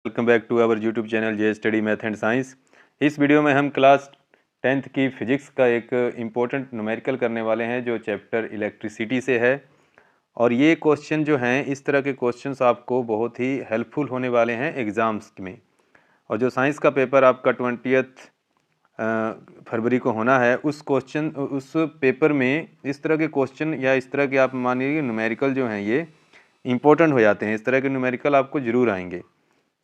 Welcome back to our YouTube channel J study math and science. इस वीडियो में हम क्लास 10th की फिजिक्स का एक इम्पोर्टेंट न्यूमेरिकल करने वाले हैं जो चैप्टर इलेक्ट्रिसिटी से है। और ये क्वेश्चन जो हैं इस तरह के क्वेश्चंस आपको बहुत ही हेल्पफुल होने वाले हैं एग्ज़ाम्स में। और जो साइंस का पेपर आपका 20 फरवरी को होना है उस पेपर में इस तरह के क्वेश्चन या इस तरह के आप मानिए न्यूमेरिकल जो हैं ये इम्पोर्टेंट हो जाते हैं। इस तरह के न्यूमेरिकल आपको ज़रूर आएंगे।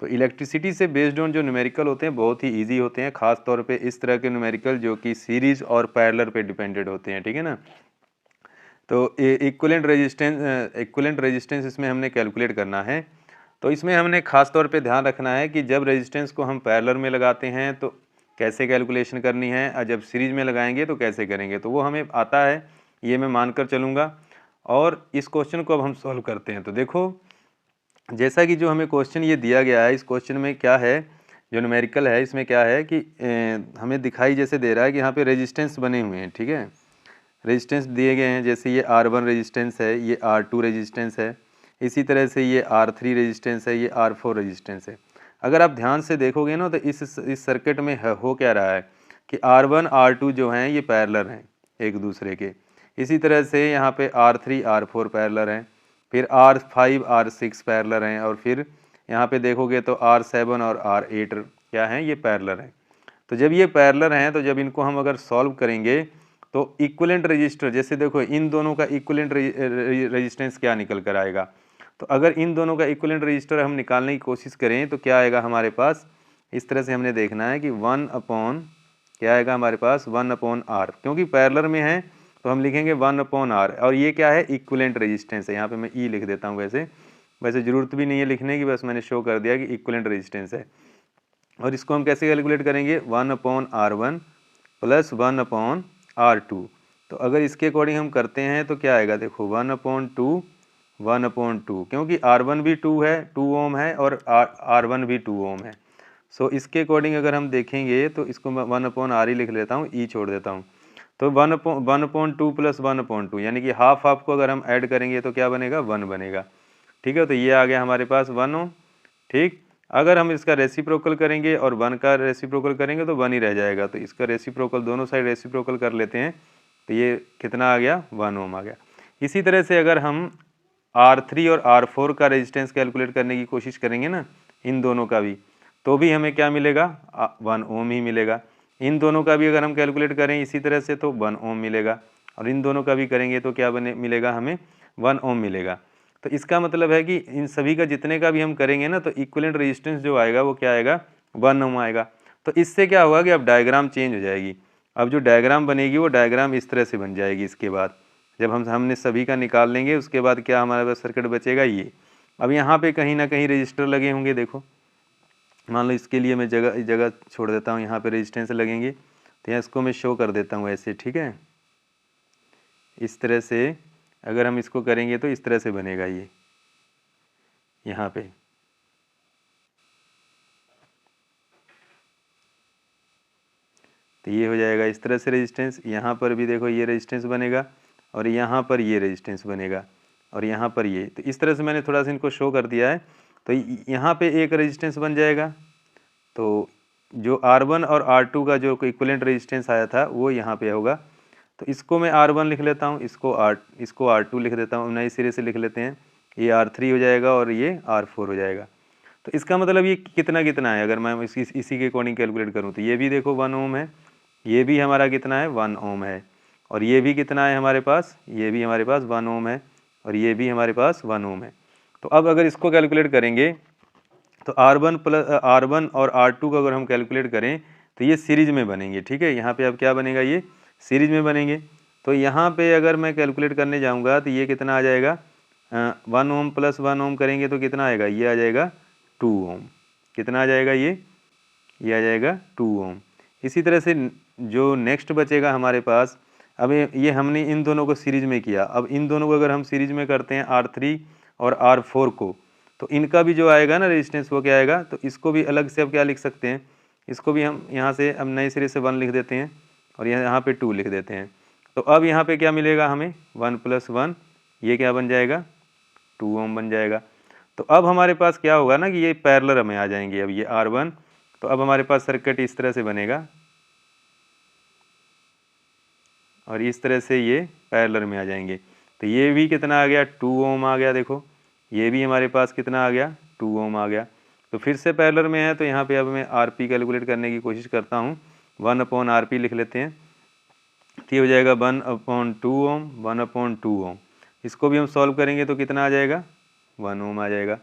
तो इलेक्ट्रिसिटी से बेस्ड ऑन जो न्यूमेरिकल होते हैं बहुत ही इजी होते हैं, खास तौर पे इस तरह के न्यूमेरिकल जो कि सीरीज और पैरेलल पे डिपेंडेड होते हैं, ठीक है ना। तो इक्विवेलेंट रेजिस्टेंस इसमें हमने कैलकुलेट करना है। तो इसमें हमने खास तौर पे ध्यान रखना है कि जब रेजिस्टेंस को हम पैरेलल में लगाते हैं तो कैसे कैलकुलेशन करनी है और जब सीरीज में लगाएंगे तो कैसे करेंगे, तो वो हमें आता है, ये मैं मानकर चलूँगा। और इस क्वेश्चन को अब हम सॉल्व करते हैं। तो देखो, जैसा कि जो हमें क्वेश्चन ये दिया गया है, इस क्वेश्चन में क्या है, जो न्यूमेरिकल है इसमें क्या है कि हमें दिखाई जैसे दे रहा है कि यहाँ पे रेजिस्टेंस बने हुए हैं, ठीक है। रेजिस्टेंस दिए गए हैं, जैसे ये R1 रेजिस्टेंस है, ये R2 रेजिस्टेंस है, इसी तरह से ये R3 रेजिस्टेंस है, ये R4 रेजिस्टेंस है। अगर आप ध्यान से देखोगे ना तो इस सर्किट में हो क्या रहा है कि R1 R2 जो हैं ये पैरेलल हैं एक दूसरे के। इसी तरह से यहाँ पे R3 R4 पैरेलल हैं, फिर R5 R6 पैरेलल हैं, और फिर यहाँ पे देखोगे तो R7 और R8 क्या हैं, ये पैरेलल हैं। तो जब ये पैरेलल हैं तो जब इनको हम अगर सॉल्व करेंगे तो इक्विवेलेंट रजिस्टर, जैसे देखो इन दोनों का इक्विवेलेंट रेजिस्टेंस क्या निकल कर आएगा। तो अगर इन दोनों का इक्विवेलेंट रजिस्टर हम निकालने की कोशिश करें तो क्या आएगा हमारे पास, इस तरह से हमने देखना है कि 1 अपॉन क्या आएगा हमारे पास 1 अपॉन R, क्योंकि पैरेलल में है तो हम लिखेंगे 1 अपॉन R। और ये क्या है, इक्विवेलेंट रेजिस्टेंस है। यहाँ पे मैं ई लिख देता हूँ, वैसे ज़रूरत भी नहीं है लिखने की, बस मैंने शो कर दिया कि इक्विवेलेंट रेजिस्टेंस है। और इसको हम कैसे कैलकुलेट करेंगे, 1 upon R1 plus 1 upon R2। तो अगर इसके अकॉर्डिंग हम करते हैं तो क्या आएगा, देखो 1 अपॉन 2, क्योंकि R1 भी 2 है, 2 ओम है, और R1 भी 2 ओम है। सो इसके अकॉर्डिंग अगर हम देखेंगे तो इसको मैं 1 अपॉन R ही लिख लेता हूँ, ई छोड़ देता हूँ। तो 1/2 प्लस 1/2, यानी कि हाफ को अगर हम ऐड करेंगे तो क्या बनेगा, 1 बनेगा, ठीक है। तो ये आ गया हमारे पास 1 ओम, ठीक। अगर हम इसका रेसिप्रोकल करेंगे और 1 का रेसिप्रोकल करेंगे तो 1 ही रह जाएगा। तो इसका रेसिप्रोकल, दोनों साइड रेसिप्रोकल कर लेते हैं, तो ये कितना आ गया, 1 ओम आ गया। इसी तरह से अगर हम R3 और R4 का रेजिस्टेंस कैलकुलेट करने की कोशिश करेंगे ना, इन दोनों का भी, तो भी हमें क्या मिलेगा, 1 ओम ही मिलेगा। इन दोनों का भी अगर हम कैलकुलेट करें इसी तरह से तो 1 ओम मिलेगा, और इन दोनों का भी करेंगे तो क्या मिलेगा हमें, 1 ओम मिलेगा। तो इसका मतलब है कि इन सभी का जितने का भी हम करेंगे ना तो इक्विवेलेंट रेजिस्टेंस जो आएगा वो क्या आएगा, 1 ओम आएगा। तो इससे क्या होगा कि अब डायग्राम चेंज हो जाएगी। अब जो डायग्राम बनेगी वो डायग्राम इस तरह से बन जाएगी। इसके बाद जब हमने सभी का निकाल लेंगे उसके बाद क्या हमारे पास सर्किट बचेगा ये। अब यहाँ पे कहीं ना कहीं रजिस्टर लगे होंगे, देखो मान लो इसके लिए मैं जगह छोड़ देता हूँ, यहाँ पे रेजिस्टेंस लगेंगे, तो यहाँ इसको मैं शो कर देता हूँ ऐसे, ठीक है। इस तरह से अगर हम इसको करेंगे तो इस तरह से बनेगा ये यहाँ पे। तो ये हो जाएगा इस तरह से रेजिस्टेंस, यहाँ पर भी देखो ये रेजिस्टेंस बनेगा, और यहाँ पर ये रेजिस्टेंस बनेगा, और यहाँ पर ये। तो इस तरह से मैंने थोड़ा सा इनको शो कर दिया है। तो यहाँ पे एक रेजिस्टेंस बन जाएगा। तो जो R1 और R2 का जो इक्विवेलेंट रेजिस्टेंस आया था वो यहाँ पे होगा। तो इसको मैं R1 लिख लेता हूँ, इसको R2 लिख देता हूँ, नए सिरे से लिख लेते हैं, ये R3 हो जाएगा और ये R4 हो जाएगा। तो इसका मतलब ये कितना कितना है, अगर मैं इसी के अकॉर्डिंग कैलकुलेट करूँ तो ये भी देखो 1 ओम है, ये भी हमारा कितना है, 1 ओम है, और ये भी कितना है हमारे पास, ये भी हमारे पास 1 ओम है, और ये भी हमारे पास 1 ओम है। तो अब अगर इसको कैलकुलेट करेंगे तो R1 और R2 का अगर हम कैलकुलेट करें तो ये सीरीज में बनेंगे, ठीक है। यहाँ पे अब क्या बनेगा, ये सीरीज में बनेंगे। तो यहाँ पे अगर मैं कैलकुलेट करने जाऊँगा तो ये कितना आ जाएगा, 1 ओम प्लस 1 ओम करेंगे तो कितना आएगा, ये आ जाएगा 2 ओम। कितना आ जाएगा ये आ जाएगा 2 ओम। इसी तरह से जो नेक्स्ट बचेगा हमारे पास, अब ये हमने इन दोनों को सीरीज में किया, अब इन दोनों को अगर हम सीरीज में करते हैं R3 और R4 को, तो इनका भी जो आएगा ना रेजिस्टेंस वो क्या आएगा। तो इसको भी अलग से अब क्या लिख सकते हैं, इसको भी हम यहाँ से अब नए सिरे से 1 लिख देते हैं, और यहाँ पे 2 लिख देते हैं। तो अब यहाँ पे क्या मिलेगा हमें, 1 + 1, ये क्या बन जाएगा, 2 ओम बन जाएगा। तो अब हमारे पास क्या होगा ना कि ये पैरेलल में आ जाएंगे। अब ये R1, तो अब हमारे पास सर्किट इस तरह से बनेगा और इस तरह से ये पैरेलल में आ जाएंगे। तो ये भी कितना आ गया, 2 ओम आ गया। देखो ये भी हमारे पास कितना आ गया, 2 ओम आ गया। तो फिर से पैरेलल में है, तो यहाँ पे अब मैं RP कैलकुलेट करने की कोशिश करता हूँ। 1/RP लिख लेते हैं, तो ये हो जाएगा 1/2 ओम, 1/2 ओम। इसको भी हम सॉल्व करेंगे तो कितना आ जाएगा, 1 ओम आ जाएगा।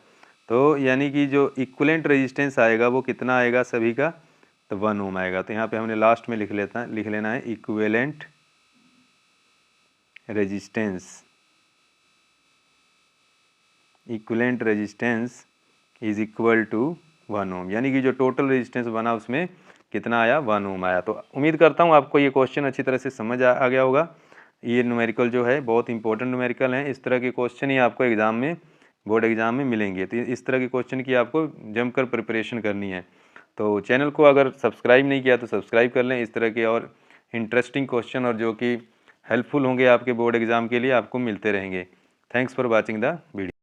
तो यानी कि जो इक्विवेलेंट रेजिस्टेंस आएगा वो कितना आएगा सभी का, तो 1 ओम आएगा। तो यहाँ पे हमने लास्ट में लिख लेना है equivalent resistance, equivalent resistance is equal to 1 ohm, यानी कि जो टोटल रेजिस्टेंस बना उसमें कितना आया, 1 ओम आया। तो उम्मीद करता हूँ आपको ये क्वेश्चन अच्छी तरह से समझ आ गया होगा। ये न्यूमेरिकल जो है बहुत इंपॉर्टेंट न्यूमेरिकल हैं। इस तरह के क्वेश्चन ही आपको एग्ज़ाम में, बोर्ड एग्ज़ाम में मिलेंगे। तो इस तरह के क्वेश्चन की आपको जमकर प्रिपरेशन करनी है। तो चैनल को अगर सब्सक्राइब नहीं किया तो सब्सक्राइब कर लें। इस तरह के और इंटरेस्टिंग क्वेश्चन और जो कि हेल्पफुल होंगे आपके बोर्ड एग्ज़ाम के लिए, आपको मिलते रहेंगे। Thanks for watching the video.